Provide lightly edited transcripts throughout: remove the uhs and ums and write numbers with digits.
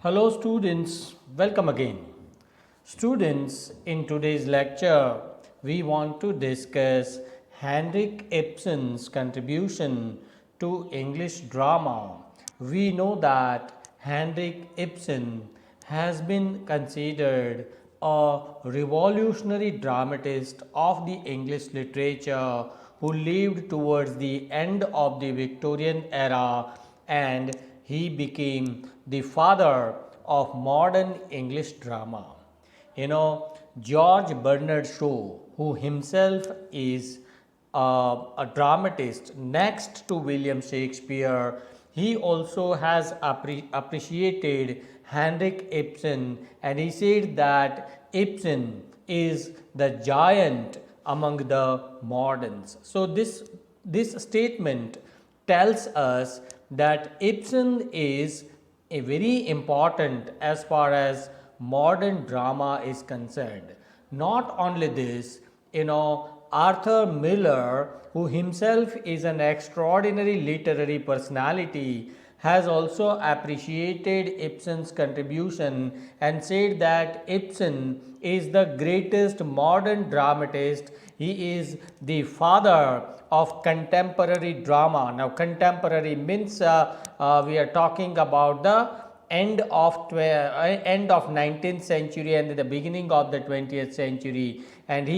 Hello students, welcome again. Students, in today's lecture, we want to discuss Henrik Ibsen's contribution to English drama. We know that Henrik Ibsen has been considered a revolutionary dramatist of the English literature who lived towards the end of the Victorian era, and he became the father of modern English drama. George Bernard Shaw, who himself is a dramatist next to William Shakespeare, he also has appreciated Henrik Ibsen, and he said that Ibsen is the giant among the moderns. So this statement tells us that Ibsen is a very important as far as modern drama is concerned. Not only this, Arthur Miller, who himself is an extraordinary literary personality, has also appreciated Ibsen's contribution and said that Ibsen is the greatest modern dramatist. He is the father of contemporary drama. Now, contemporary means we are talking about the end of 19th century and the beginning of the 20th century. And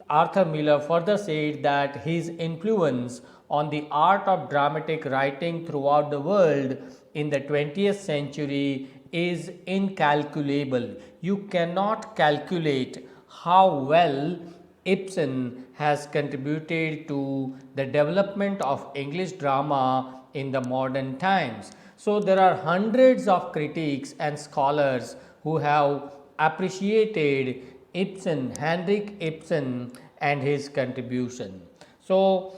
Arthur Miller further said that his influence on the art of dramatic writing throughout the world in the 20th century is incalculable. You cannot calculate how well Ibsen has contributed to the development of English drama in the modern times. So there are hundreds of critics and scholars who have appreciated Ibsen, Henrik Ibsen, and his contribution. So,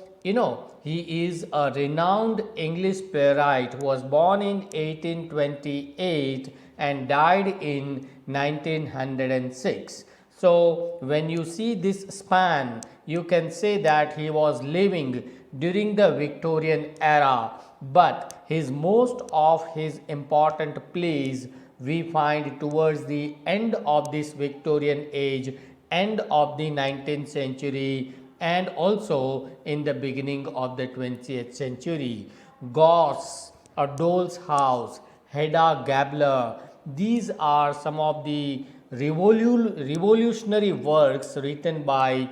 he is a renowned English playwright who was born in 1828 and died in 1906. So, when you see this span, you can say that he was living during the Victorian era, but most of his important plays we find towards the end of this Victorian age, end of the 19th century, and also in the beginning of the 20th century. Goss, A Doll's House, Hedda Gabler, these are some of the revolutionary works written by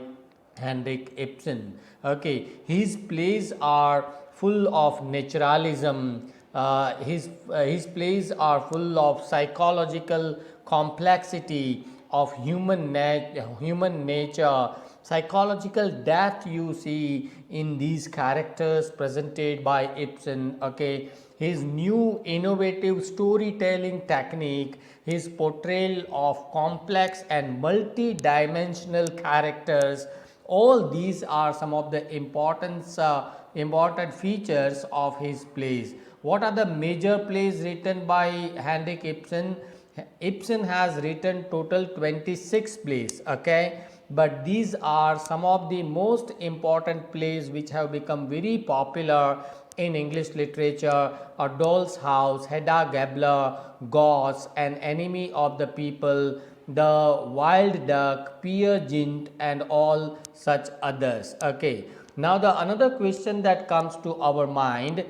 Henrik Ibsen. Okay, his plays are full of naturalism. His plays are full of psychological complexity of human nature, psychological depth you see in these characters presented by Ibsen. Okay, his new innovative storytelling technique, his portrayal of complex and multi-dimensional characters, all these are some of the important features of his plays. What are the major plays written by Henrik Ibsen? Ibsen has written total 26 plays, okay, but these are some of the most important plays which have become very popular in English literature: A Doll's House, Hedda Gabler, Goss, An Enemy of the People, The Wild Duck, Peer Gynt, and all such others. Okay, now the another question that comes to our mind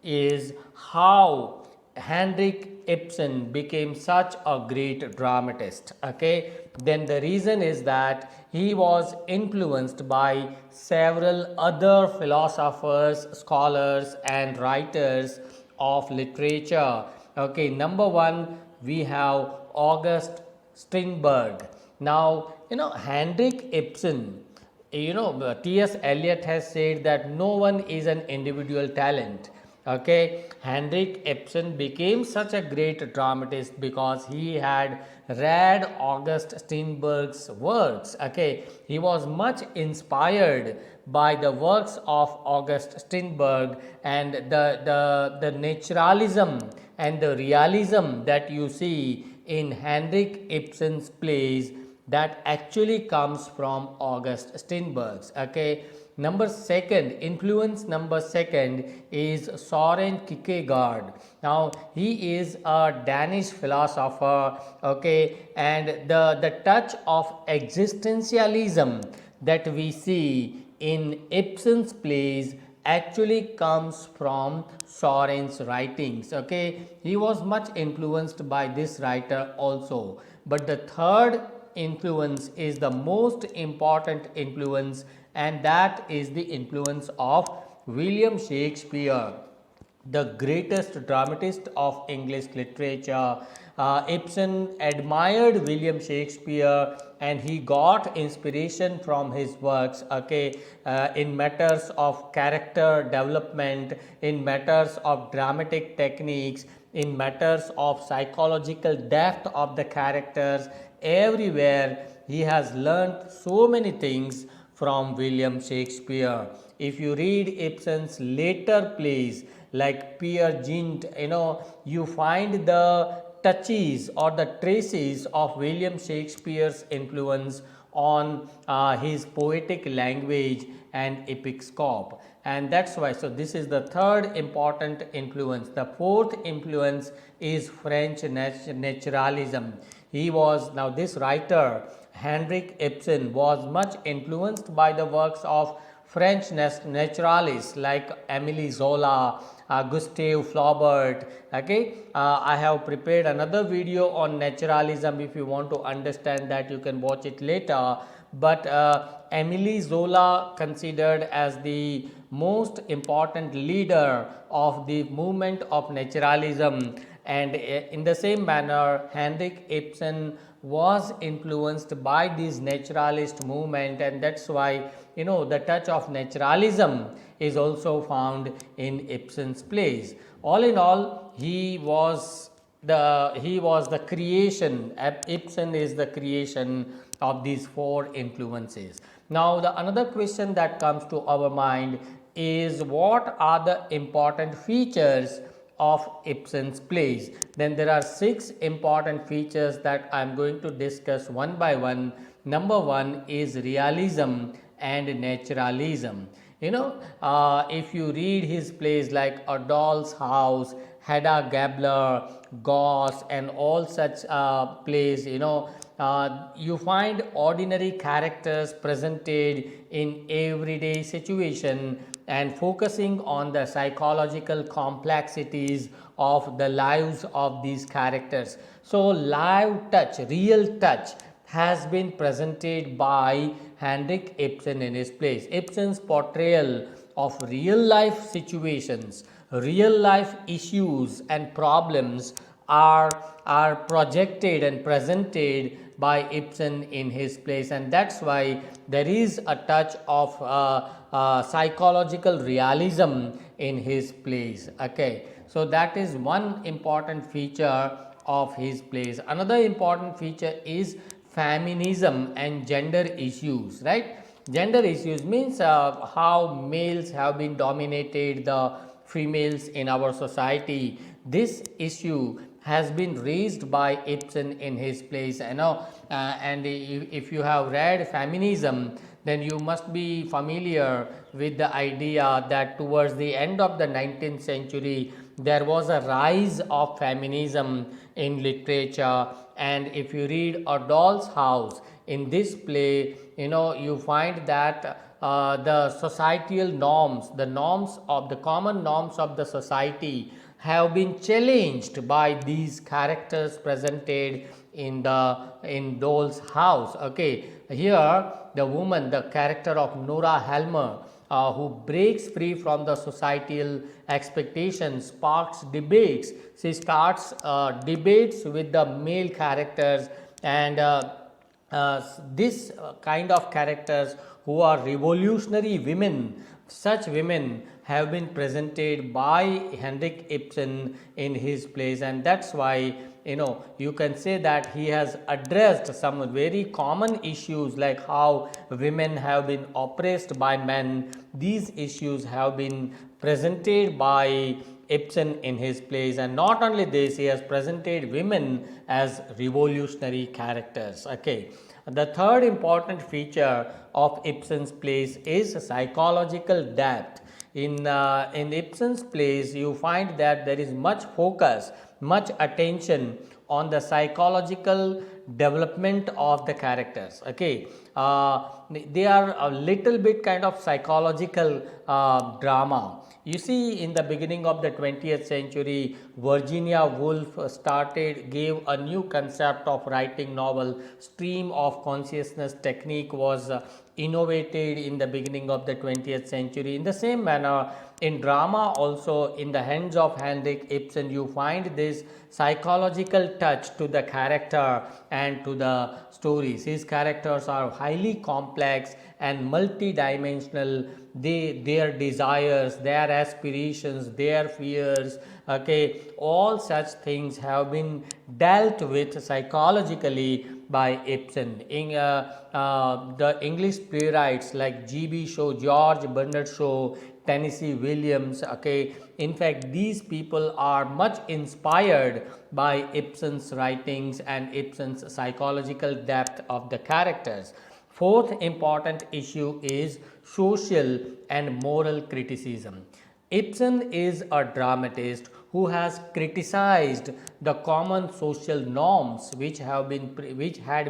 is how Henrik Ibsen became such a great dramatist. Okay, then the reason is that he was influenced by several other philosophers, scholars, and writers of literature. Okay, number one, we have August Steinberg. Now, Henrik Ibsen, T.S. Eliot has said that no one is an individual talent. Okay, Henrik Ibsen became such a great dramatist because he had read August Steinberg's works. Okay, he was much inspired by the works of August Steinberg, and the naturalism and the realism that you see in Henrik Ibsen's plays, that actually comes from August Steinberg's. Okay, Influence number second is Soren Kierkegaard. Now he is a Danish philosopher, okay, and the touch of existentialism that we see in Ibsen's plays actually comes from Soren's writings. Okay, he was much influenced by this writer also. But the third influence is the most important influence, and that is the influence of William Shakespeare, the greatest dramatist of English literature. Ibsen admired William Shakespeare and he got inspiration from his works, okay, in matters of character development, in matters of dramatic techniques, in matters of psychological depth of the characters. Everywhere he has learnt so many things from William Shakespeare. If you read Ibsen's later plays like Peer Gynt, you find the touches or the traces of William Shakespeare's influence on his poetic language and epic scope. And that's why, so this is the third important influence. The fourth influence is French naturalism. Now this writer, Henrik Ibsen, was much influenced by the works of French naturalists like Émile Zola, Gustave Flaubert. Okay, I have prepared another video on naturalism. If you want to understand that, you can watch it later. But Émile Zola considered as the most important leader of the movement of naturalism, and in the same manner Henrik Ibsen was influenced by this naturalist movement, and that's why the touch of naturalism is also found in Ibsen's plays. All in all, he was the creation. Ibsen is the creation of these four influences. Now the another question that comes to our mind is, what are the important features of Ibsen's plays? Then there are 6 important features that I am going to discuss one by one. Number 1 is realism and naturalism. If you read his plays like A Doll's House, Hedda Gabler, Gauss, and all such plays, you find ordinary characters presented in everyday situation and focusing on the psychological complexities of the lives of these characters. So live touch, real touch has been presented by Henrik Ibsen in his plays. Ibsen's portrayal of real life situations, real life issues and problems are projected and presented by Ibsen in his plays, and that's why there is a touch of psychological realism in his plays. Okay, so that is one important feature of his plays. Another important feature is feminism and gender issues, right? Gender issues means how males have been dominated the females in our society. This issue has been raised by Ibsen in his plays, and if you have read Feminism, then you must be familiar with the idea that towards the end of the 19th century there was a rise of feminism in literature. And if you read A Doll's House, in this play, you find that the societal norms, the common norms of the society have been challenged by these characters presented in Doll's House. Okay, here the woman, the character of Nora Helmer, who breaks free from the societal expectations, sparks debates. She starts debates with the male characters, and this kind of characters who are revolutionary women, such women have been presented by Henrik Ibsen in his plays, and that's why you can say that he has addressed some very common issues like how women have been oppressed by men. These issues have been presented by Ibsen in his plays, and not only this, he has presented women as revolutionary characters. Okay, The third important feature of Ibsen's plays is psychological depth. In Ibsen's plays, you find that there is much focus, much attention on the psychological development of the characters. Okay, they are a little bit kind of psychological drama. You see, in the beginning of the 20th century, Virginia Woolf gave a new concept of writing novel. Stream of consciousness technique was innovated in the beginning of the 20th century. In the same manner, in drama also, in the hands of Henrik Ibsen, you find this psychological touch to the character and to the stories. His characters are highly complex and multi-dimensional. Their desires, their aspirations, their fears, okay, all such things have been dealt with psychologically by Ibsen. The English playwrights like G.B. Shaw, George Bernard Shaw, Tennessee Williams, okay, in fact these people are much inspired by Ibsen's writings and Ibsen's psychological depth of the characters. Fourth important issue is social and moral criticism. Ibsen is a dramatist who has criticized the common social norms which had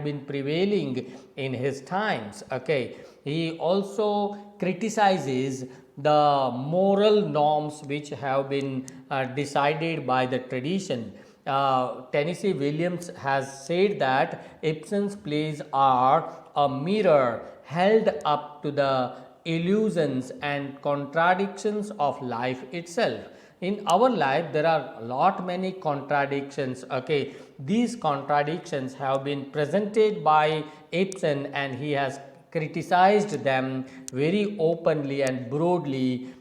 been prevailing in his times. Okay, he also criticizes the moral norms which have been decided by the tradition. Tennessee Williams has said that Ibsen's plays are a mirror held up to the illusions and contradictions of life itself. In our life, there are a lot many contradictions. Okay, these contradictions have been presented by Ibsen, and he has criticized them very openly and broadly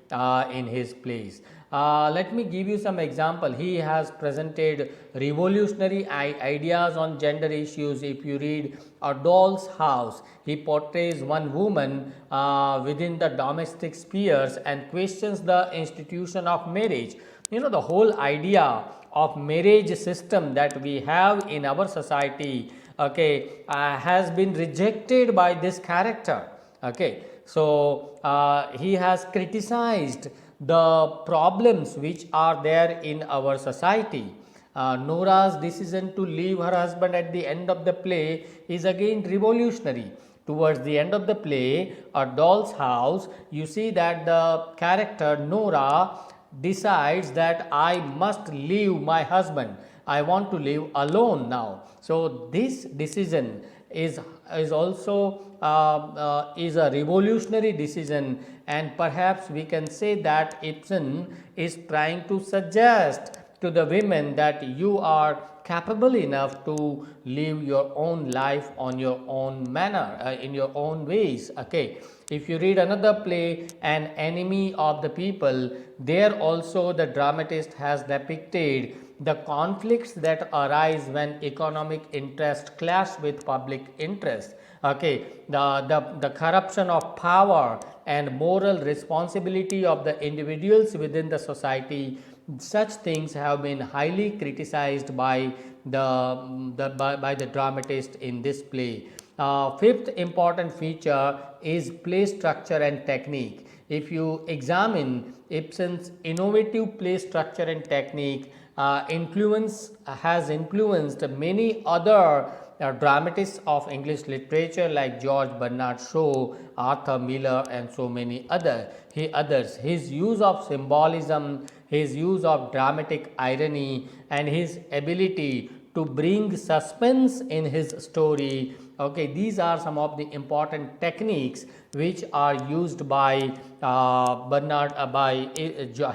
in his plays. Let me give you some example. He has presented revolutionary ideas on gender issues. If you read A Doll's House, he portrays one woman within the domestic spheres and questions the institution of marriage. You know, the whole idea of marriage system that we have in our society, okay, has been rejected by this character. Okay, so he has criticized the problems which are there in our society. Nora's decision to leave her husband at the end of the play is again revolutionary. Towards the end of the play, A Doll's House, you see that the character Nora decides that I must leave my husband. I want to live alone now. So this decision is also is a revolutionary decision, and perhaps we can say that Ibsen is trying to suggest to the women that you are capable enough to live your own life on your own manner, in your own ways. Okay, if you read another play, An Enemy of the People, there also the dramatist has depicted the conflicts that arise when economic interest clash with public interest. Okay, the corruption of power and moral responsibility of the individuals within the society, such things have been highly criticized by the dramatist in this play. Fifth important feature is play structure and technique. If you examine Ibsen's innovative play structure and technique, has influenced many other dramatists of English literature like George Bernard Shaw, Arthur Miller, and so many others. His use of symbolism, his use of dramatic irony, and his ability to bring suspense in his story. Okay, these are some of the important techniques which are used by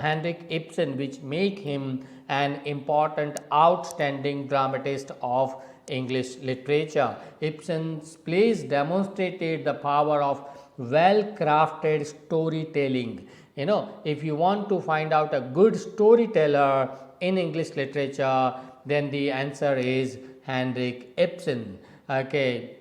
Henrik Ibsen, which make him an important, outstanding dramatist of English literature. Ibsen's plays demonstrated the power of well-crafted storytelling. You know, if you want to find out a good storyteller in English literature, then the answer is Henrik Ibsen. Okay,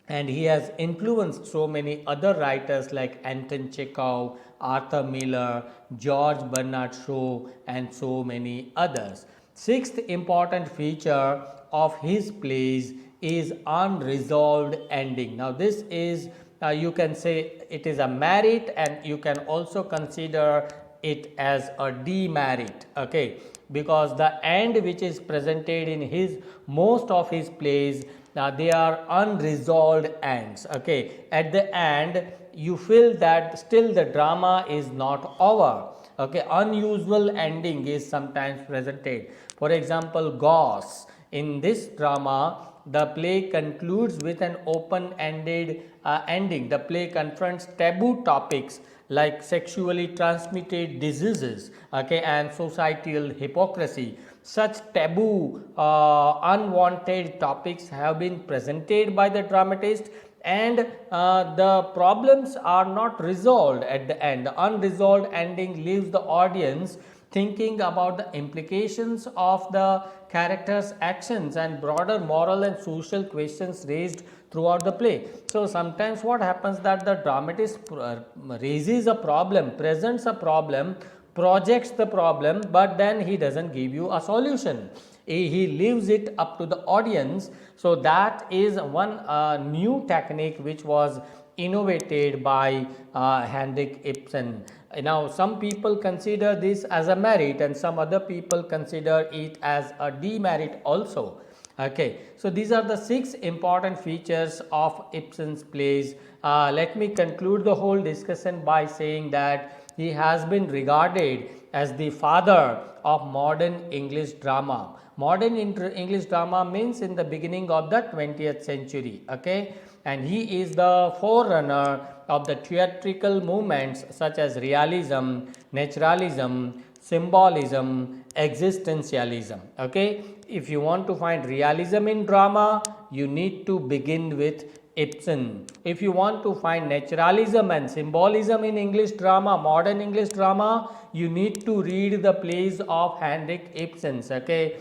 and he has influenced so many other writers like Anton Chekhov, Arthur Miller, George Bernard Shaw, and so many others. Sixth important feature of his plays is Unresolved Ending. Now this is, you can say it is a merit, and you can also consider it as a demerit, okay, because the end which is presented in his most of his plays, they are unresolved ends, okay. At the end you feel that still the drama is not over, okay. Unusual ending is sometimes presented. For example, Gauss, in this drama the play concludes with an open-ended ending. The play confronts taboo topics like sexually transmitted diseases, okay, and societal hypocrisy. Such taboo, unwanted topics have been presented by the dramatist, and the problems are not resolved at the end. The unresolved ending leaves the audience thinking about the implications of the characters' actions and broader moral and social questions raised throughout the play. So sometimes what happens that the dramatist raises a problem, presents a problem, projects the problem, but then he doesn't give you a solution. He leaves it up to the audience. So that is one new technique which was innovated by Henrik Ibsen. Now some people consider this as a merit, and some other people consider it as a demerit also, okay. So these are the 6 important features of Ibsen's plays. Let me conclude the whole discussion by saying that he has been regarded as the father of modern English drama. Modern English drama means in the beginning of the 20th century, okay, and he is the forerunner of the theatrical movements such as realism, naturalism, symbolism, existentialism, okay. If you want to find realism in drama, you need to begin with Ibsen. If you want to find naturalism and symbolism in English drama, modern English drama, you need to read the plays of Henrik Ibsen, okay.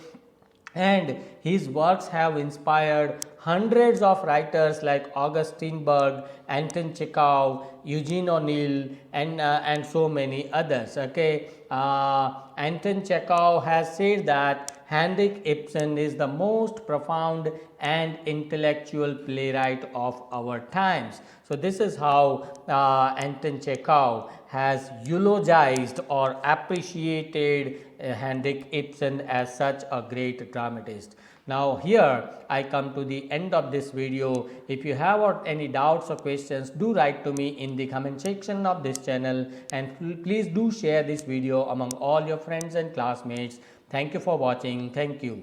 And his works have inspired hundreds of writers like August Steinberg, Anton Chekhov, Eugene O'Neill, and so many others, okay. Anton Chekhov has said that Henrik Ibsen is the most profound and intellectual playwright of our times. So this is how Anton Chekhov has eulogized or appreciated Henrik Ibsen as such a great dramatist. Now here I come to the end of this video. If you have any doubts or questions, do write to me in the comment section of this channel, and please do share this video among all your friends and classmates. Thank you for watching. Thank you.